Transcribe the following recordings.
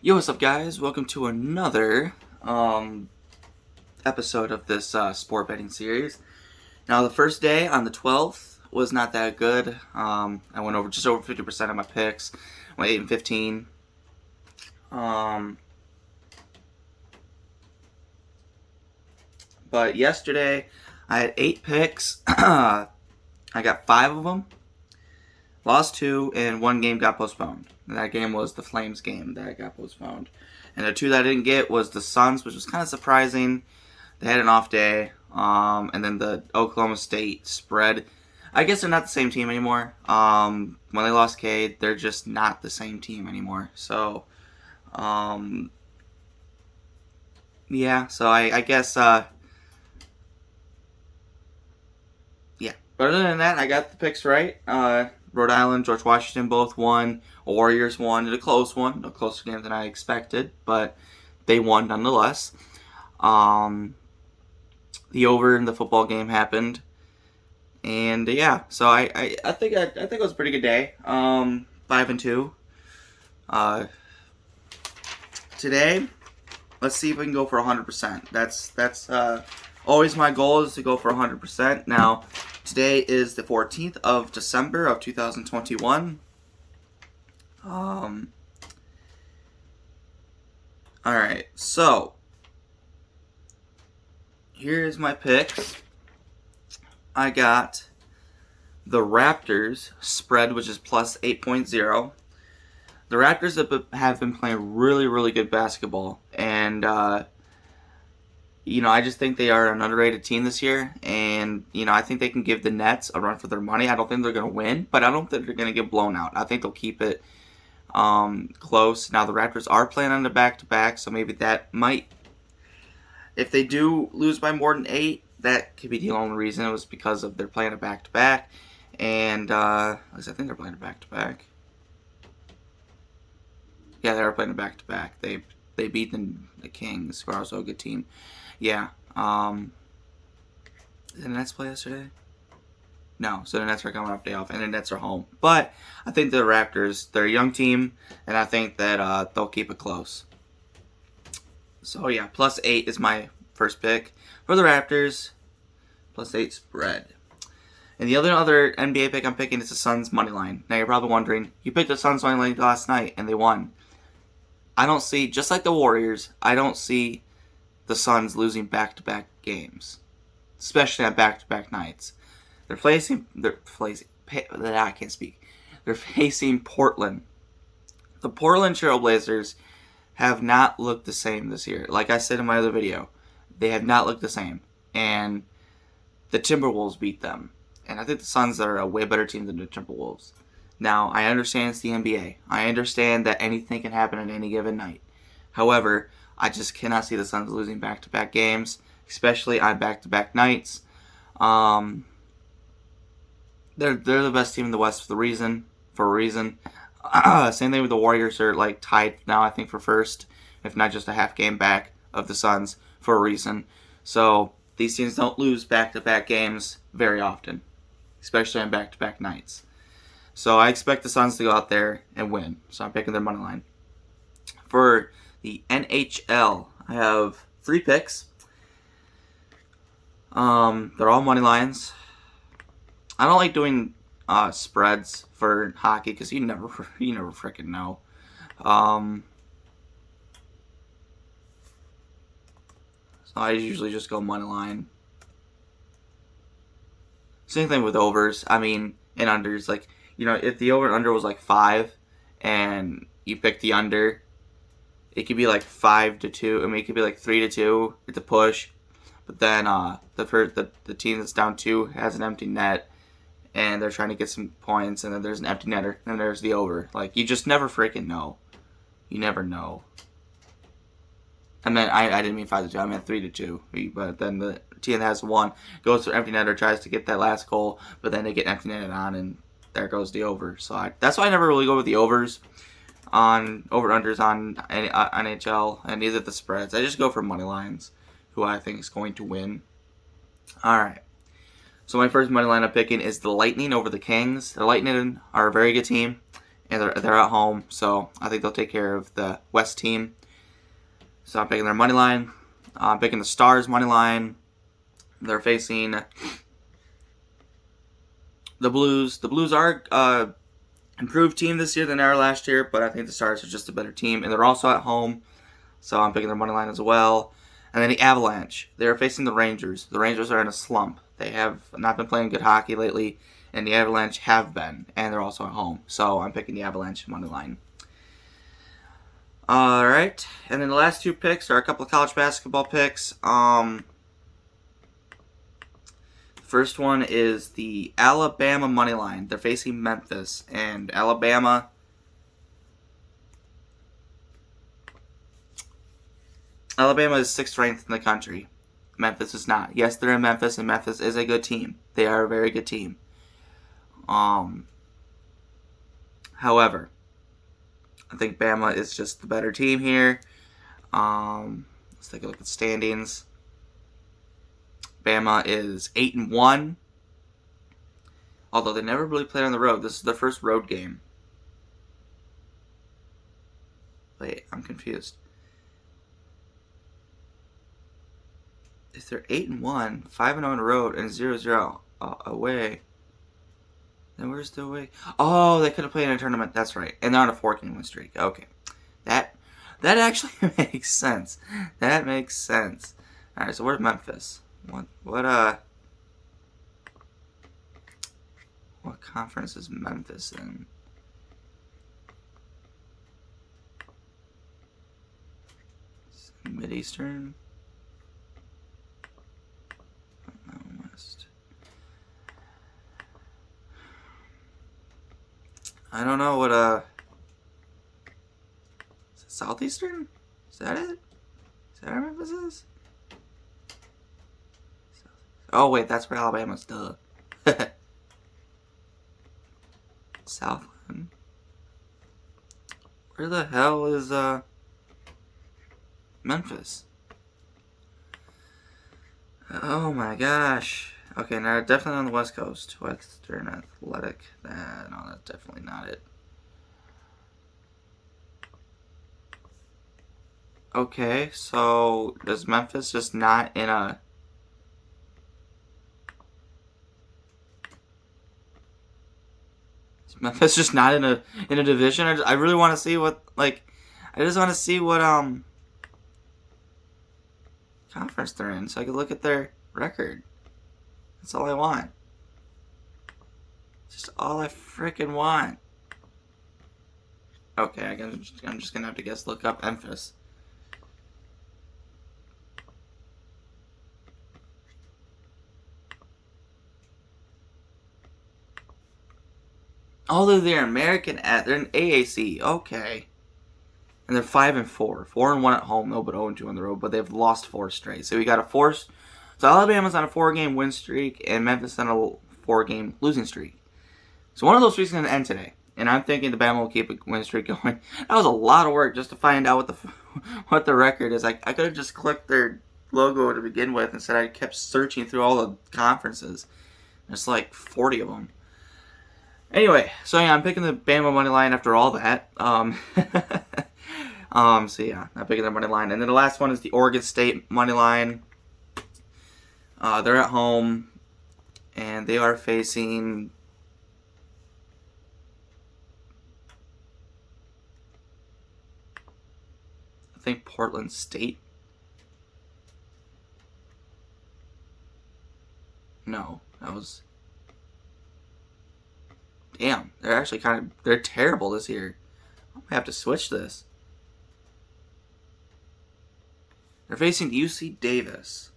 Yo, what's up, guys? Welcome to another episode of this sport betting series. Now, the first day on the 12th was not that good. I went over just over 50% of my picks. Went 8 and 15. But yesterday, I had 8 picks. I got 5 of them. Lost 2, and 1 game got postponed. And that game was the Flames game that got postponed. And the 2 that I didn't get was the Suns, which was kind of surprising. They had an off day. And then the Oklahoma State spread. I guess they're not the same team anymore. When they lost Cade, they're just not the same team anymore. So, yeah. So I guess, yeah. But other than that, I got the picks right. Rhode Island, George Washington both won. Warriors won. A close one. A closer game than I expected, but they won nonetheless. The over in the football game happened. And yeah, so I think it was a pretty good day. 5 and 2. Today, let's see if we can go for 100%. That's always my goal, is to go for 100%. Now, today is the 14th of December of 2021. All right, so here's my picks. I got the Raptors spread, which is plus 8.0. The Raptors have been playing really, really good basketball, and I just think they are an underrated team this year, and I think they can give the Nets a run for their money. I don't think they're going to win, but I don't think they're going to get blown out. I think they'll keep it close. Now, the Raptors are playing on the back-to-back, so maybe that might, if they do lose by more than 8, that could be the only reason. It was because of they're playing a back-to-back, and at least I think they're playing a back-to-back. Yeah, they are playing a back-to-back. They beat the Kings, who are also a good team. Yeah. Did the Nets play yesterday? No, so the Nets are coming off day off, and the Nets are home. But I think the Raptors, they're a young team, and I think that they'll keep it close. So yeah, plus 8 is my first pick for the Raptors. Plus 8 spread. And the other NBA pick I'm picking is the Suns money line. Now you're probably wondering, you picked the Suns money line last night, and they won. I don't see, just like the Warriors, I don't see the Suns losing back-to-back games, especially on back-to-back nights. They're facing Portland. The Portland Trailblazers have not looked the same this year. Like I said in my other video, they have not looked the same, and the Timberwolves beat them. And I think the Suns are a way better team than the Timberwolves. Now, I understand it's the NBA. I understand that anything can happen on any given night. However, I just cannot see the Suns losing back-to-back games, especially on back-to-back nights. They're the best team in the West for a reason. Same thing with the Warriors. Are like tied now, I think, for first, if not just a half game back of the Suns for a reason. So these teams don't lose back-to-back games very often, especially on back-to-back nights. So I expect the Suns to go out there and win. So I'm picking their money line. For the NHL, I have 3 picks. They're all money lines. I don't like doing spreads for hockey because you never freaking know. So I usually just go money line. Same thing with overs. I mean, and unders. Like, if the over and under was like 5, and you pick the under, it could be like 5-2. I mean, it could be like 3-2. It's a push, but then the team that's down 2 has an empty net, and they're trying to get some points, and then there's an empty netter, and there's the over. Like, you just never freaking know. You never know. I mean, I didn't mean 5-2. I meant 3-2. But then the team that has 1 goes to empty netter, tries to get that last goal, but then they get empty netted on, and there goes the over. So that's why I never really go with the overs on over-unders on NHL, and neither the spreads. I just go for money lines, who I think is going to win. All right. So my first money line I'm picking is the Lightning over the Kings. The Lightning are a very good team, and they're at home, so I think they'll take care of the West team. So I'm picking their money line. I'm picking the Stars money line. They're facing the Blues. The Blues are improved team this year than they were last year, but I think the Stars are just a better team, and they're also at home, so I'm picking their money line as well. And then the Avalanche. They're facing the Rangers. The Rangers are in a slump. They have not been playing good hockey lately, and the Avalanche have been, and they're also at home. So I'm picking the Avalanche money line. All right, and then the last two picks are a couple of college basketball picks. First one is the Alabama money line. They're facing Memphis, and Alabama is 6th ranked in the country. Memphis is not. Yes, they're in Memphis, and Memphis is a good team. They are a very good team. However, I think Bama is just the better team here. Let's take a look at standings. Bama is 8-1. Although they never really played on the road. This is their first road game. Wait, I'm confused. If they're 8-1, 5-0 on the road, and 0-0 away, then where's the away? Oh, they could have played in a tournament. That's right, and they're on a 4-game win streak. Okay, that actually makes sense. That makes sense. All right, so where's Memphis? What conference is Memphis in? Mid-Eastern? West. I don't know what is it Southeastern? Is that it? Is that where Memphis is? Oh wait, that's where Alabama's. Duh. Southland. Where the hell is Memphis? Oh my gosh. Okay, now definitely on the West Coast. Western Athletic. No, that's definitely not it. Okay, so is Memphis just not in a... Is Memphis just not in a division? I really want to see what, like... I just want to see what conference they're in, so I can look at their record. That's all I want. Just all I freaking want. Okay, I'm just gonna have to guess. Look up Memphis. Oh, they're American. They're in AAC. Okay. And they're 5-4, 4-1 at home though, but 0-2 on the road. But they've lost 4 straight. So we got a 4. So Alabama's on a 4-game win streak, and Memphis on a 4-game losing streak. So one of those streaks is going to end today, and I'm thinking the Bama will keep a win streak going. That was a lot of work just to find out what the record is. I could have just clicked their logo to begin with, instead I kept searching through all the conferences. There's like 40 of them. Anyway, so yeah, I'm picking the Bama money line after all that. So yeah, I'm picking their money line. And then the last one is the Oregon State money line. They're at home, and they are facing... I think Portland State. No, that was... Damn, they're actually they're terrible this year. I might have to switch this. They're facing UC Davis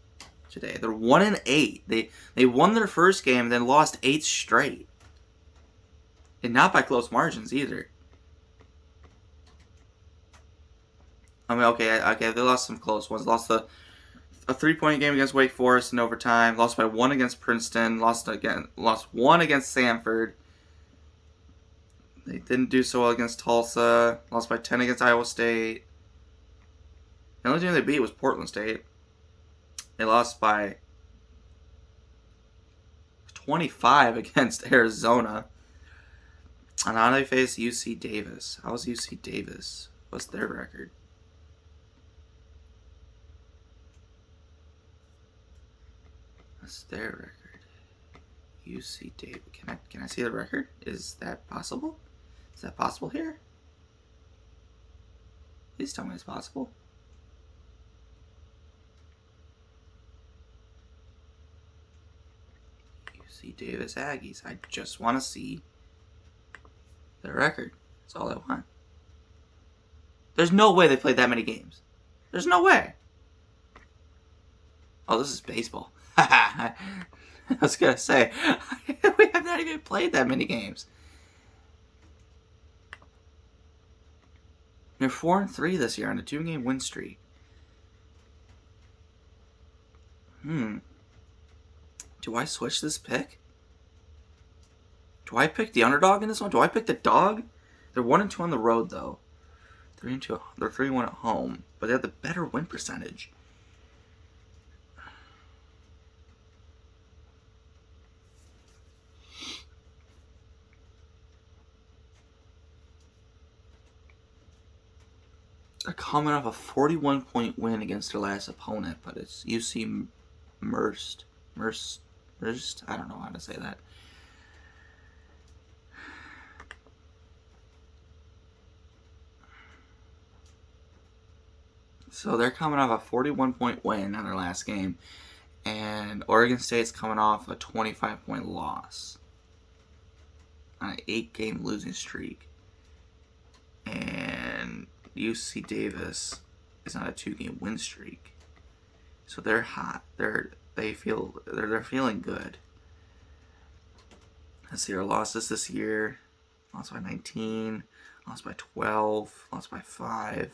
today. They're 1-8. They won their first game, then lost 8 straight. And not by close margins either. I mean, okay, they lost some close ones. Lost a 3-point game against Wake Forest in overtime. Lost by 1 against Princeton. Lost 1 against Samford. They didn't do so well against Tulsa. Lost by 10 against Iowa State. The only team they beat was Portland State. They lost by 25 against Arizona. And now they face UC Davis. How's UC Davis? What's their record? What's their record? UC Davis. Can I see the record? Is that possible? Is that possible here? Please tell me it's possible. UC Davis Aggies. I just want to see their record. That's all I want. There's no way they played that many games. There's no way. Oh, this is baseball. I was going to say, we have not even played that many games. They're 4-3 this year on a 2-game win streak. Do I switch this pick? Do I pick the underdog in this one? Do I pick the dog? They're 1-2 on the road, though. 3-2. They're 3-1 at home, but they have the better win percentage. They're coming off a 41-point win against their last opponent, but it's UC Merced. I don't know how to say that. So they're coming off a 41-point win on their last game, and Oregon State's coming off a 25-point loss on an 8-game losing streak. And UC Davis is on a 2-game win streak, so they're hot. They're feeling good. Let's see our losses this year: lost by 19, lost by 12, lost by 5.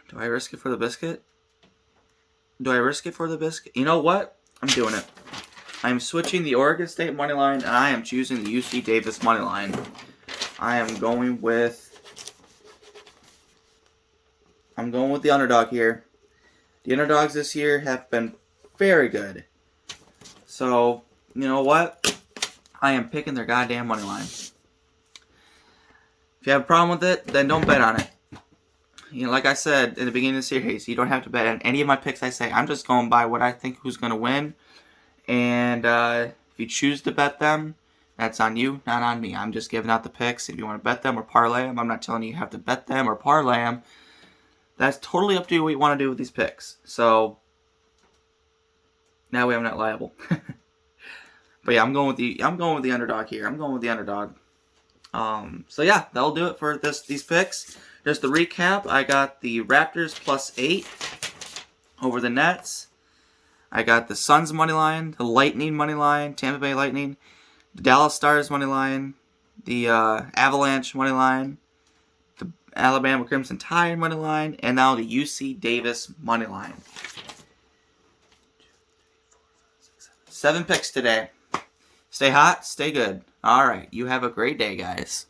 Do I risk it for the biscuit? You know what? I'm doing it. I'm switching the Oregon State money line, and I am choosing the UC Davis money line. I am going with the underdog here. The underdogs this year have been very good. So, you know what? I am picking their goddamn money line. If you have a problem with it, then don't bet on it. You know, like I said in the beginning of the series, you don't have to bet on any of my picks I say. I'm just going by what I think who's going to win. And if you choose to bet them, that's on you, not on me. I'm just giving out the picks. If you want to bet them or parlay them, I'm not telling you have to bet them or parlay them. That's totally up to you what you want to do with these picks. So now I'm not liable. But yeah, I'm going with the underdog here. I'm going with the underdog. So yeah, that'll do it for these picks. Just to recap, I got the Raptors +8 over the Nets. I got the Suns money line, the Lightning money line, Tampa Bay Lightning, the Dallas Stars money line, the Avalanche money line, the Alabama Crimson Tide money line, and now the UC Davis money line. 7 picks today. Stay hot, stay good. All right, you have a great day, guys.